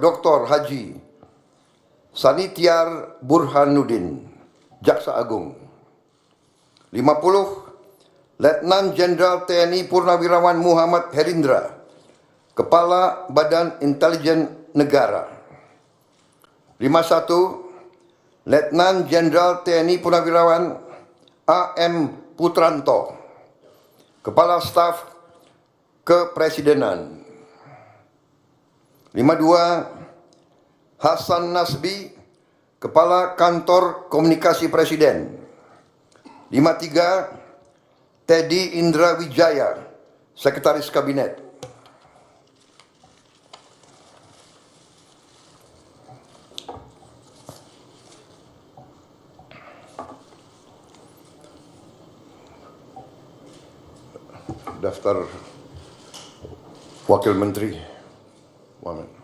Dr. Haji Sanitiar Burhanuddin, Jaksa Agung. 50. Letnan Jenderal TNI Purnawirawan Muhammad Herindra, Kepala Badan Intelijen Negara. 51. Letnan Jenderal TNI Purnawirawan AM Putranto, Kepala Staf Kepresidenan. 52. Hasan Nasbi, Kepala Kantor Komunikasi Presiden. 53. Teddy Indra Wijaya, Sekretaris Kabinet. Daftar Wakil Menteri. Wamen.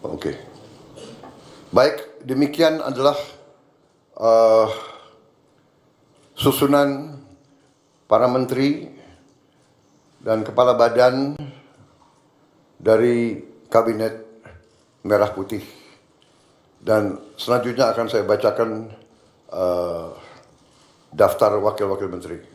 Oke. Baik, demikian adalah susunan para menteri dan kepala badan dari Kabinet Merah Putih. Dan selanjutnya akan saya bacakan daftar wakil-wakil menteri.